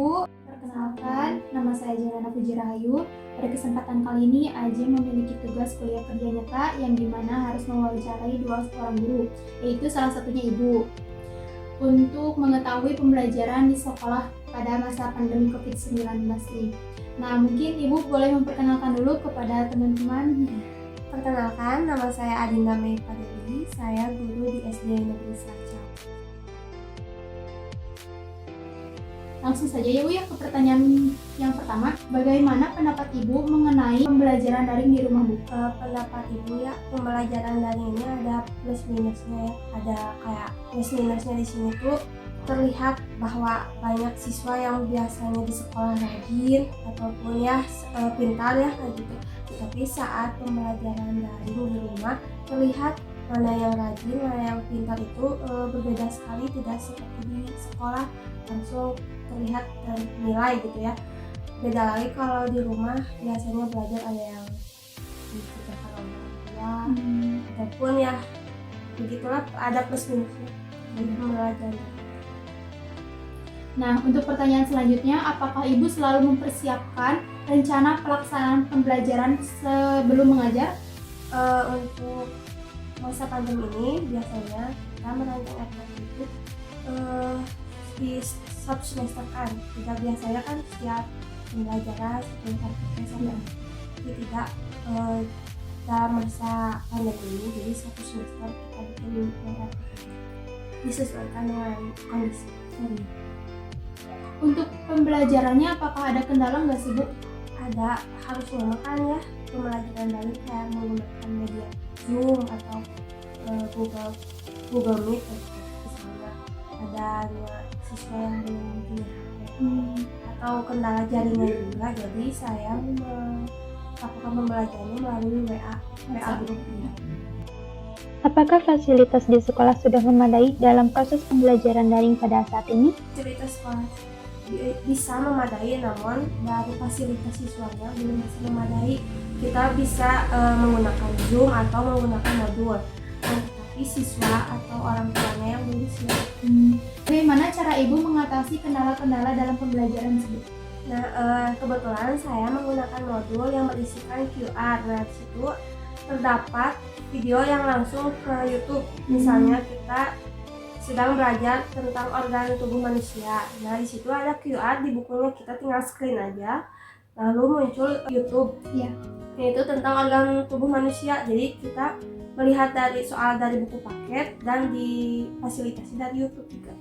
Ibu. Perkenalkan, nama saya Jelana Puji Rahayu. Pada kesempatan kali ini, AJ memiliki tugas kuliah kerja nyata yang dimana harus mewawancarai dua orang guru, yaitu salah satunya Ibu, untuk mengetahui pembelajaran di sekolah pada masa pandemi COVID-19 ini. Nah, mungkin Ibu boleh memperkenalkan dulu kepada teman-teman. Perkenalkan, nama saya Adinda Mei Padeli, saya guru di SD Negeri Selacap. Langsung saja ya Bu ya ke pertanyaan yang pertama. Bagaimana pendapat Ibu mengenai pembelajaran daring di rumah Bu? Pendapat Ibu ya, pembelajaran daring ini ada plus minusnya ya. Ada kayak plus minusnya di sini tuh terlihat bahwa banyak siswa yang biasanya di sekolah rajin ataupun ya pintar ya kayak gitu. Tapi saat pembelajaran daring di rumah terlihat mana yang rajin, mana yang pintar itu berbeda sekali, tidak seperti di sekolah langsung terlihat dan nilai gitu ya. Beda lagi kalau di rumah biasanya belajar ada yang dikerjakan oleh orang tua ataupun ya begitulah, ada plus minusnya di pembelajaran. Nah, untuk pertanyaan selanjutnya, apakah Ibu selalu mempersiapkan rencana pelaksanaan pembelajaran sebelum mengajar? Untuk masa pandemi ini biasanya kita merancang RPP itu di satu semester kan, tidak biasanya kan setiap pembelajaran sebelum RPP sampai jadi tidak dalam masa pandemi ini, jadi satu semester kita bikin RPP disesuaikan dengan kondisi. Untuk pembelajarannya apakah ada kendala nggak sih Bu? Ada, harus menggunakan ya pembelajaran daring kayak menggunakan media Zoom atau Google Meet misalnya. Ada siswa yang belum punya HP atau kendala jaringan juga, jadi saya melakukan pembelajarannya melalui WA grup ini. Apakah fasilitas di sekolah sudah memadai dalam proses pembelajaran daring pada saat ini? Fasilitas sekolah bisa memadai, namun dari fasilitas siswanya belum bisa memadai. Kita bisa menggunakan Zoom atau menggunakan modul, tapi siswa atau orang tuanya yang belum siap. Bagaimana cara Ibu mengatasi kendala-kendala dalam pembelajaran tersebut? Nah, kebetulan saya menggunakan modul yang berisikan QR. Nah, di situ terdapat video yang langsung ke YouTube. Misalnya kita sedang belajar tentang organ tubuh manusia. Nah, di situ ada QR di bukunya, kita tinggal screen aja, lalu muncul YouTube. Ya. Itu tentang organ tubuh manusia. Jadi kita melihat dari soal dari buku paket dan difasilitasi dari YouTube juga.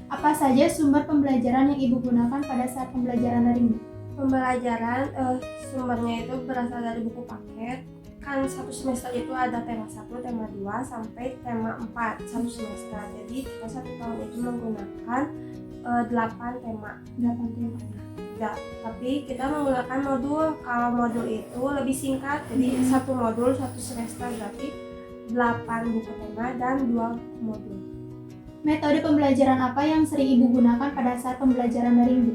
Apa saja sumber pembelajaran yang Ibu gunakan pada saat pembelajaran daring? Pembelajaran sumbernya itu berasal dari buku paket. Kan satu semester itu ada tema 1, tema 2 sampai tema 4 satu semester. Jadi kita satu tahun itu menggunakan 8 tema. Ya, tapi kita menggunakan modul. Kalau modul itu lebih singkat, jadi satu modul satu semester, berarti 8 buku tema dan 2 modul. Metode pembelajaran apa yang sering Ibu gunakan pada saat pembelajaran daring Bu?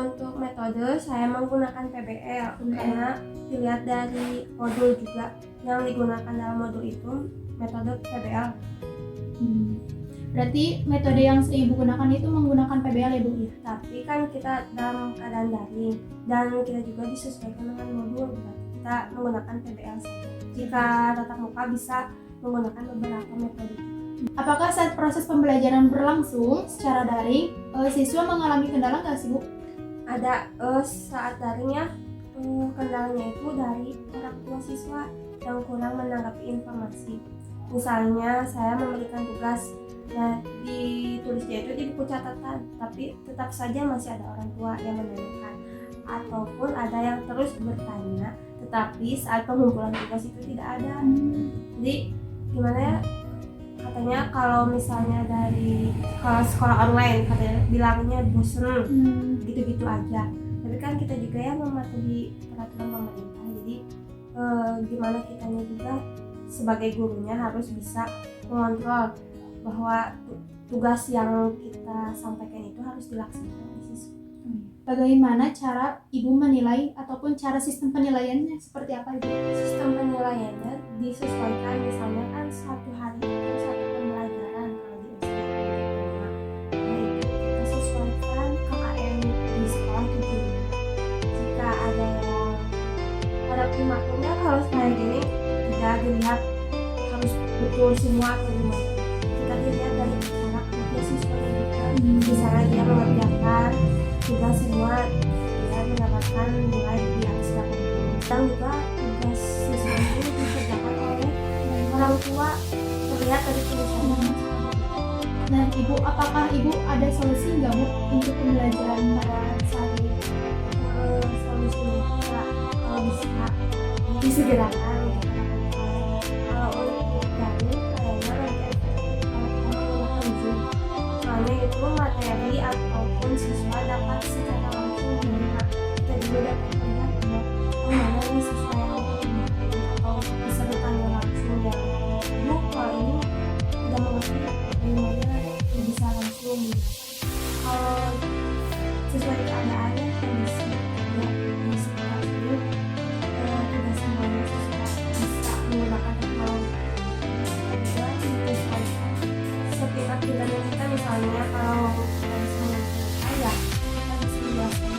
Untuk metode saya menggunakan PBL karena dilihat dari modul juga yang digunakan dalam modul itu metode PBL. Berarti metode yang sering Ibu gunakan itu menggunakan PBL ya Bu? Ya. Tapi kan kita dalam keadaan daring dan kita juga disesuaikan dengan modul, berarti kita menggunakan PBL saja. Jika tatap muka bisa menggunakan beberapa metode. Apakah saat proses pembelajaran berlangsung secara daring, siswa mengalami kendala nggak sih Bu? Ada saat daringnya kendalanya itu dari orang tua siswa yang kurang menanggapi informasi. Misalnya saya memberikan tugas, nah ditulisnya itu di buku catatan, tapi tetap saja masih ada orang tua yang menanyakan, ataupun ada yang terus bertanya, tetapi saat pengumpulan tugas itu tidak ada. Jadi gimana ya? Katanya kalau misalnya dari sekolah online katanya bilangnya bosen gitu-gitu aja, tapi kan kita juga ya mematuhi peraturan pemerintah. Jadi gimana kitanya juga sebagai gurunya harus bisa mengontrol bahwa tugas yang kita sampaikan itu harus dilaksanakan oleh siswa. Bagaimana cara Ibu menilai ataupun cara sistem penilaiannya seperti apa Ibu? Sistem penilaiannya disesuaikan, misalnya kan satu hari itu satu pembelajaran kalau di SD. Nah itu kita sesuaikan KKM Ibu, apakah Ibu ada solusi nggak Bu untuk pembelajaran pada saat ini? Solusinya kalau bisa disegerakan ya. Kalau untuk daring kayaknya nanti menggunakan Zoom. Soalnya itu materi ataupun siswa dapat secara langsung melihat kita juga dapat melihat bahwa mana nih siswa yang atau disertanya langsung ya. Bu, kalau ini tidak mengerti bagaimana bisa langsung. Kalau sesuai keadaannya kondisi ya di sekitar itu tidak semuanya siswa bisa menggunakan teknologi. Juga menyesuaikan setiap pilihan kita, misalnya kalau kita bisa menggunakan ya kita bisa menjelaskan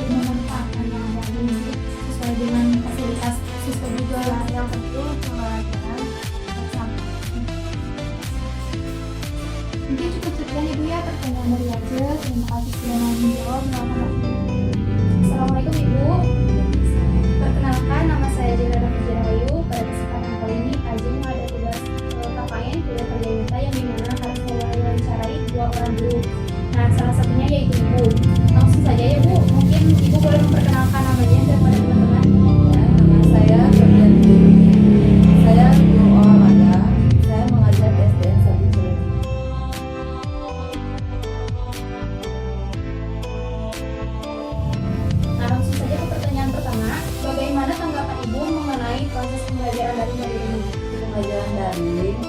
Memanfaatkan yang ada ini sesuai dengan fasilitas siswa juga. yang penting pembelajaran bersama. Mungkin cukup sekian Ibu ya pertanyaan dari Aja. Terima kasih sudah mau menjawab. Assalamualaikum Ibu. Perkenalkan, nama saya Jelana Fujirahayu. Pada kesempatan kali ini Aja ada tugas KKN kuliah kerja nyata yang dimana harus mewawancarai 2 orang guru. Nah, salah satunya yaitu Ibu. Langsung saja ya Bu, mungkin Ibu boleh memperkenalkan namanya kepada teman-teman. Ya, nama saya Febrian Dewi. Saya guru olahraga. Saya mengajar di SDN 1 Cileunyi. Nah, langsung saja ke pertanyaan pertama. Bagaimana tanggapan Ibu mengenai proses pembelajaran dari mandiri ini? Pembelajaran daring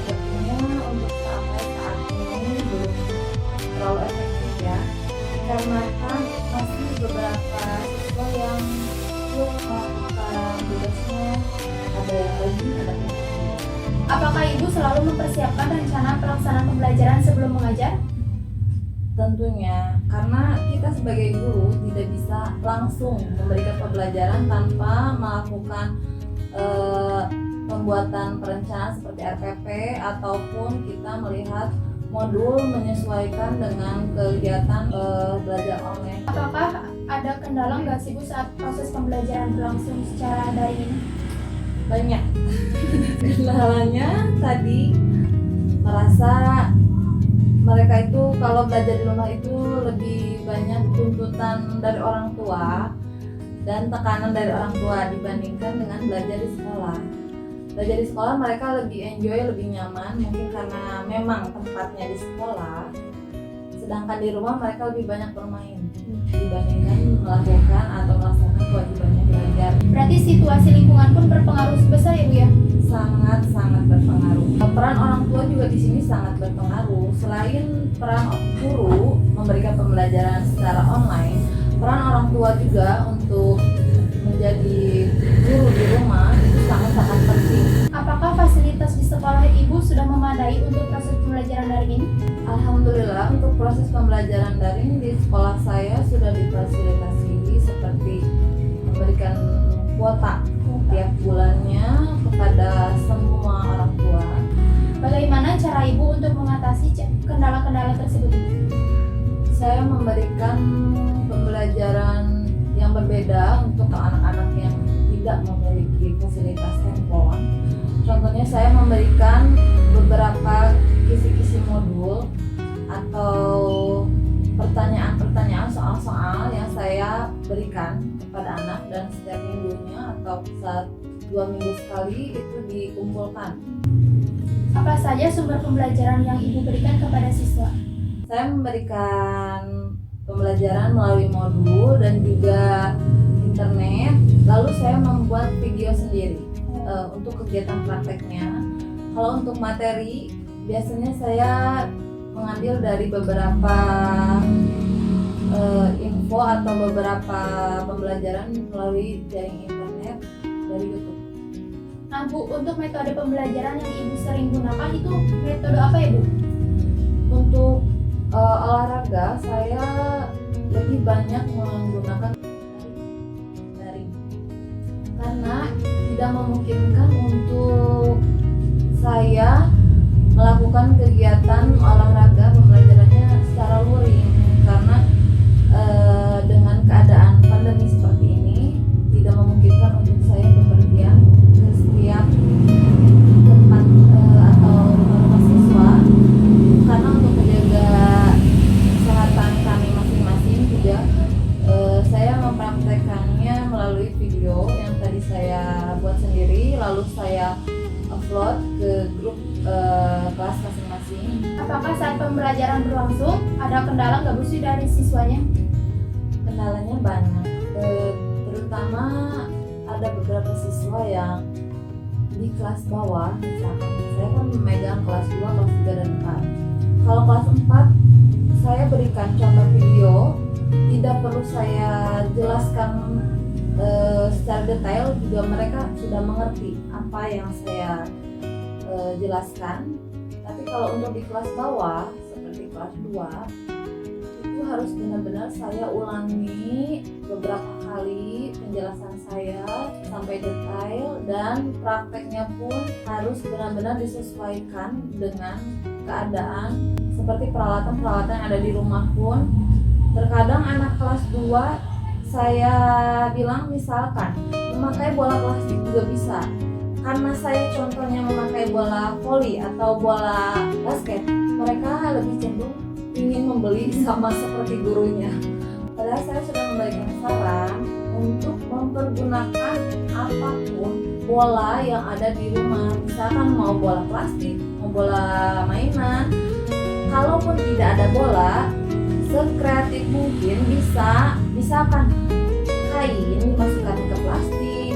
sepertinya untuk sampai saat ini belum terlalu efektif ya, dikarenakan masih beberapa siswa yang belum melakukan tugasnya, ada yang rajin, ada yang tidak. Apakah Ibu selalu mempersiapkan rencana pelaksanaan pembelajaran sebelum mengajar? Tentunya, karena kita sebagai guru tidak bisa langsung memberikan pembelajaran tanpa melakukan pembuatan perencanaan seperti RPP ataupun kita melihat modul menyesuaikan dengan kegiatan belajar online. Apakah ada kendala nggak sih Bu saat proses pembelajaran berlangsung secara daring ini? Banyak kendalanya tadi, merasa mereka itu kalau belajar di rumah itu lebih banyak tuntutan dari orang tua dan tekanan dari orang tua dibandingkan dengan belajar di sekolah. Belajar di sekolah mereka lebih enjoy, lebih nyaman, mungkin karena memang tempatnya di sekolah. Sedangkan di rumah mereka lebih banyak bermain dibandingkan melakukan atau melaksanakan kewajibannya belajar. Berarti situasi lingkungan pun berpengaruh besar ya Bu ya? Sangat berpengaruh. Peran orang tua juga di sini sangat berpengaruh. Selain peran guru memberikan pembelajaran secara online, peran orang tua juga untuk menjadi guru di rumah itu sangat penting. Apakah fasilitas di sekolah Ibu sudah memadai untuk proses pembelajaran daring ini? Alhamdulillah untuk proses pembelajaran daring di sekolah saya sudah difasilitasi seperti memberikan kuota tiap bulannya kepada semua orang tua. Bagaimana cara Ibu untuk mengatasi kendala-kendala tersebut? Saya memberikan pembelajaran yang berbeda untuk anak-anak yang tidak memiliki fasilitas handphone. Contohnya saya memberikan beberapa kisi-kisi modul atau pertanyaan-pertanyaan soal-soal yang saya berikan kepada anak, dan setiap minggunya atau 2 minggu sekali itu dikumpulkan. Apa saja sumber pembelajaran yang Ibu berikan kepada siswa? Saya memberikan pembelajaran melalui modul dan juga internet, lalu saya membuat video sendiri untuk kegiatan prakteknya. Kalau untuk materi, biasanya saya mengambil dari beberapa info atau beberapa pembelajaran melalui jaring internet dari YouTube. Nah Bu, untuk metode pembelajaran yang Ibu sering gunakan itu metode apa ya Bu? Untuk olahraga, saya lebih banyak menggunakan daring karena tidak memungkinkan untuk saya melakukan kegiatan olahraga pembelajarannya secara luring karena dengan keadaan pandemi seperti ini tidak memungkinkan untuk saya bepergian ke setiap tempat atau rumah ke grup kelas masing-masing. Apakah saat pembelajaran berlangsung ada kendala nggak Bu sih dari siswanya? Kendalanya banyak, terutama ada beberapa siswa yang di kelas bawah. Misalkan saya kan memegang kelas 2, kelas 3, dan 4. Kalau kelas 4 saya berikan contoh video, tidak perlu saya jelaskan secara detail, juga mereka sudah mengerti apa yang saya jelaskan. Tapi kalau untuk di kelas bawah seperti kelas 2 itu harus benar-benar saya ulangi beberapa kali penjelasan saya sampai detail, dan prakteknya pun harus benar-benar disesuaikan dengan keadaan. Seperti peralatan-peralatan yang ada di rumah pun, terkadang anak kelas 2 saya bilang misalkan memakai bola plastik juga bisa. Karena saya contohnya memakai bola voli atau bola basket, mereka lebih cenderung ingin membeli sama seperti gurunya. Padahal saya sudah memberikan saran untuk mempergunakan apapun bola yang ada di rumah. Misalkan mau bola plastik, mau bola mainan. Kalaupun tidak ada bola, sekreatif mungkin misalkan kain dimasukkan ke plastik,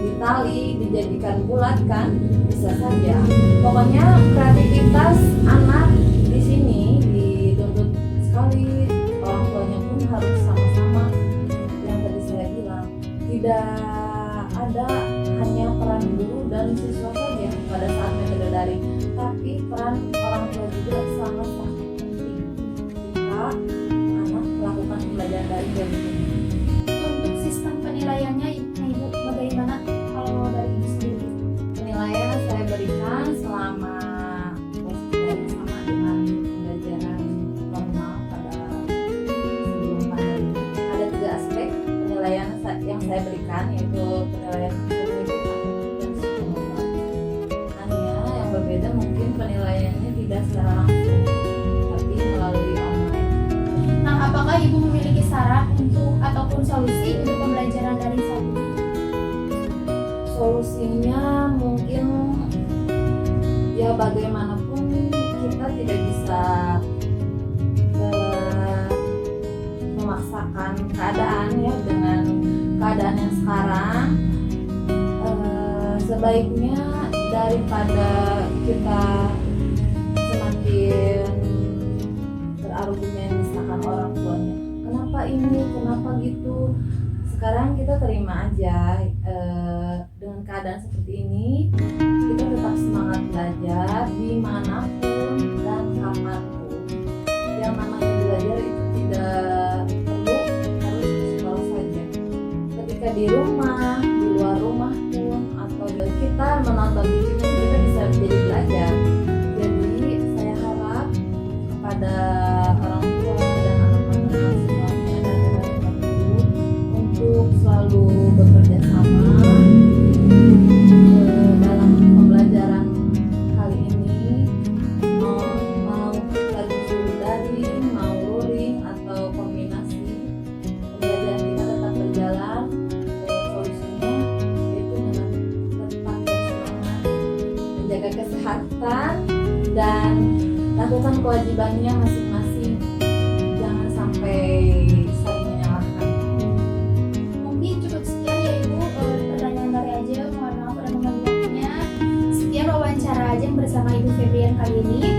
ditali, dijadikan bulat, kan bisa saja. Pokoknya kreativitas anak di sini dituntut sekali. Orang tuanya pun harus sama-sama. Yang tadi saya bilang, tidak ada hanya peran guru dan siswa saja pada saat metode daring, tapi peran orang tua juga sangat penting jika anak melakukan pembelajaran daring dan Untuk sistem penilaiannya Ibu bagaimana kalau dari Ibu sendiri? penilaian saya berikan selama proses daring sama dengan pembelajaran normal pada sebelum pandemi. Ada 3 aspek penilaian yang saya berikan, yaitu penilaian kognitif, afektif, dan psikomotor. Hanya yang berbeda mungkin penilaiannya tidak secara langsung, tapi melalui online. Nah, apakah Ibu memiliki saran untuk ataupun solusi untuk pembelajaran daring saat ini? Solusinya mungkin ya bagaimanapun kita tidak bisa memaksakan keadaan ya dengan keadaan yang sekarang. Sebaiknya daripada kita semakin berargumen misalkan orang tuanya, kenapa ini, kenapa gitu, sekarang kita terima aja dengan keadaan seperti ini. Kita tetap semangat belajar dimanapun dan kapanpun. Yang namanya belajar itu tidak perlu harus di sekolah saja. Ketika di rumah, di luar rumah pun, atau kita menonton TV pun kita bisa menjadi belajar. Jadi saya harap kepada orang tua dan anak-anak semuanya dan rekan-rekan guru untuk selalu bekerja sama dalam pembelajaran kali ini. Mau lagi suruh daring, mau luring, atau kombinasi, pembelajaran kita tetap berjalan. Solusinya yaitu dengan tetap bersemangat, menjaga kesehatan, dan lakukan kewajibannya masing-masing. Jangan sampai saling menyalahkan. Mungkin cukup sekian ya Ibu pertanyaan dari Ajeng. Mohon maaf udah mengganggu waktunya. Sekian wawancara Ajeng bersama Ibu Febrian kali ini.